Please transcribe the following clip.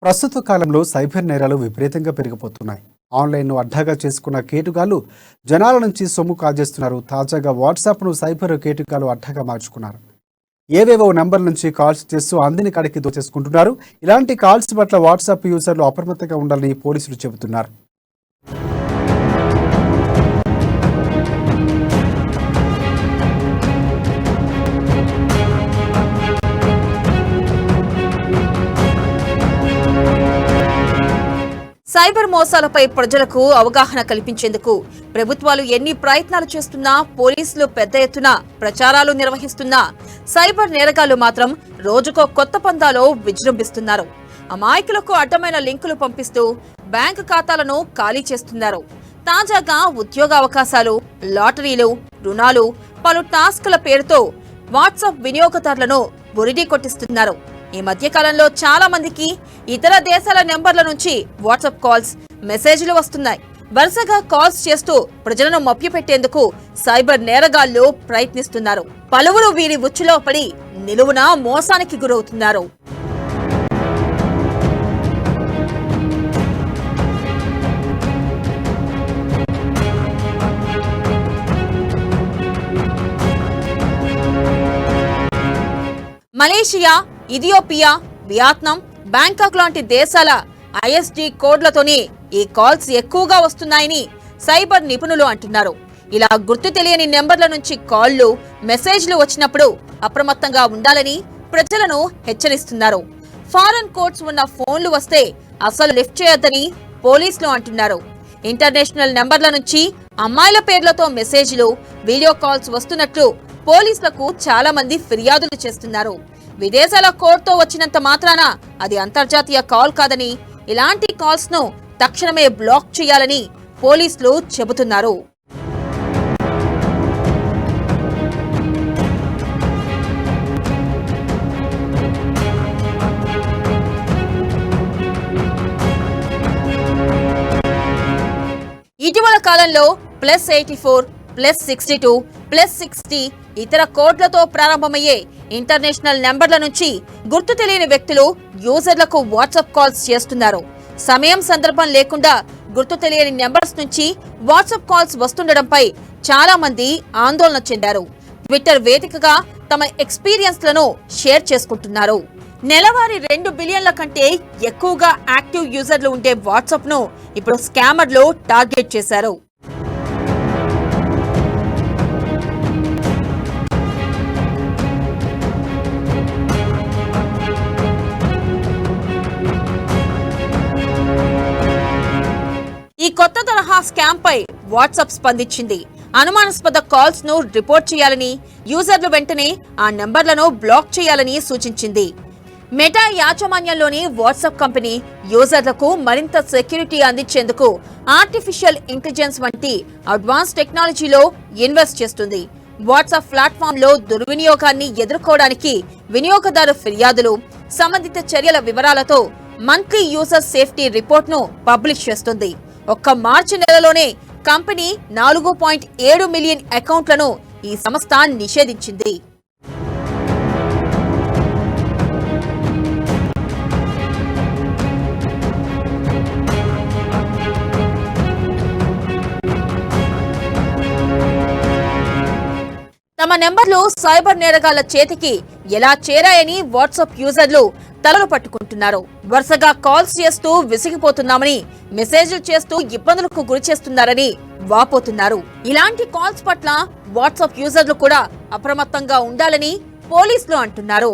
ప్రస్తుత కాలంలో సైబర్ నేరాలు విపరీతంగా పెరిగిపోతున్నాయి. ఆన్లైన్ను అడ్డాగా చేసుకున్న కేటుగాళ్లు జనాల నుంచి సొమ్ము కాజేస్తున్నారు. తాజాగా వాట్సాప్ను సైబర్ కేటుగాళ్లు అడ్డాగా మార్చుకున్నారు. ఏవేవో నంబర్ల నుంచి కాల్స్ చేస్తూ అందిని కడికి దోచేసుకుంటున్నారు. ఇలాంటి కాల్స్ పట్ల వాట్సాప్ యూజర్లు అప్రమత్తంగా ఉండాలని పోలీసులు చెబుతున్నారు. సైబర్ మోసాలపై ప్రజలకు అవగాహన కల్పించేందుకు ప్రభుత్వాలు ఎన్ని ప్రయత్నాలు చేస్తున్నా, పోలీసులు పెద్ద ఎత్తున ప్రచారాలు నిర్వహిస్తున్నా సైబర్ నేరగాళ్లు మాత్రం రోజుకో కొత్త పందాలో విజృంభిస్తున్నారు. అమాయకులకు అడ్డమైన లింకులు పంపిస్తూ బ్యాంకు ఖాతాలను ఖాళీ చేస్తున్నారు. తాజాగా ఉద్యోగ అవకాశాలు, లాటరీలు, రుణాలు, పలు టాస్కుల పేరుతో వాట్సాప్ వినియోగదారులను బురిడీ కొట్టిస్తున్నారు. ఈ మధ్య కాలంలో చాలా మందికి ఇతర దేశాల నెంబర్ల నుంచి వాట్సాప్ కాల్స్, మెసేజ్లు వస్తున్నాయి. వరుసగా కాల్స్ చేస్తూ ప్రజలను మభ్యపెట్టేందుకు సైబర్ నేరగాళ్లు ప్రయత్నిస్తున్నారు. పలువురు వీరి ఉచ్చులో పడి నిలువున మోసానికి గురవుతున్నారు. మలేషియా, ఇథియోపియా, వియత్నాం, బ్యాంకాక్ లాంటి దేశాల ఐఎస్డి కోడ్లతోనే ఈ కాల్స్ ఎక్కువగా వస్తున్నాయని సైబర్ నిపుణులు అంటున్నారు. ఇలా గుర్తు తెలియని నెంబర్ల నుంచి కాళ్లు, మెసేజ్లు వచ్చినప్పుడు అప్రమత్తంగా ఉండాలని ప్రజలను హెచ్చరిస్తున్నారు. ఫారెన్ కోడ్స్ ఉన్న ఫోన్లు వస్తే అసలు లిఫ్ట్ చేయొద్దని పోలీసులు అంటున్నారు. ఇంటర్నేషనల్ నెంబర్ల నుంచి అమ్మాయిల పేర్లతో మెసేజ్లు, వీడియో కాల్స్ వస్తున్నట్లు పోలీసులకు చాలా మంది ఫిర్యాదులు చేస్తున్నారు. విదేశాల కోడ్తో వచ్చినంత మాత్రాన అది అంతర్జాతీయ కాల్ కాదని, ఇలాంటి కాల్స్ ను తక్షణమే బ్లాక్ చేయాలని పోలీసులు చెబుతున్నారు. ఇటీవల కాలంలో +84, +62, +60 ఇతర కోడ్లతో ప్రారంభమయ్యే ఇంటర్నేషనల్ నెంబర్ల నుంచి గుర్తు తెలియని వ్యక్తులు యూజర్లకు వాట్సాప్ కాల్స్ చేస్తున్నారు. సమయం సందర్భం లేకుండా గుర్తు తెలియని నెంబర్స్ నుంచి వాట్సాప్ కాల్స్ వస్తుండడంపై చాలా మంది ఆందోళన చెందారు. ట్విట్టర్ వేదికగా తమ ఎక్స్పీరియన్స్లను షేర్ చేసుకుంటున్నారు. నెలవారీ 2 బిలియన్ల కంటే ఎక్కువగా యాక్టివ్ యూజర్లు ఉండే వాట్సాప్ ను ఇప్పుడు స్కామర్లు టార్గెట్ చేశారు. ఈ కొత్త తరహా స్కామ్ పై వాట్సాప్ స్పందించింది. అనుమానాస్పద కాల్స్ ను రిపోర్ట్ చేయాలని, యూజర్లు వెంటనే ఆ నంబర్లను బ్లాక్ చేయాలని సూచించింది. మెటా యాజమాన్యంలోని వాట్సాప్ కంపెనీ యూజర్లకు మరింత సెక్యూరిటీ అందించేందుకు ఆర్టిఫిషియల్ ఇంటెలిజెన్స్ వంటి అడ్వాన్స్ టెక్నాలజీలో ఇన్వెస్ట్ చేస్తుంది. వాట్సాప్ ప్లాట్ఫామ్ లో దుర్వినియోగాన్ని ఎదుర్కోవడానికి వినియోగదారు ఫిర్యాదులు, సంబంధిత చర్యల వివరాలతో మంత్లీ యూజర్ సేఫ్టీ రిపోర్ట్ ను పబ్లిష్ చేస్తుంది. ఒక్క మార్చి నెలలోనే కంపెనీ 4.7 మిలియన్ అకౌంట్లను ఈ సంస్థ నిషేధించింది. తమ నెంబర్లు సైబర్ నేరగాళ్ల చేతికి ఎలా చేరాయని వాట్సాప్ యూజర్లు తలలు పట్టుకుంటున్నారు. వరుసగా కాల్స్ చేస్తూ విసిగిపోతున్నామని, మెసేజ్లు చేస్తూ ఇబ్బందులకు గురి చేస్తున్నారని వాపోతున్నారు. ఇలాంటి కాల్స్ పట్ల వాట్సాప్ యూజర్లు కూడా అప్రమత్తంగా ఉండాలని పోలీసులు అంటున్నారు.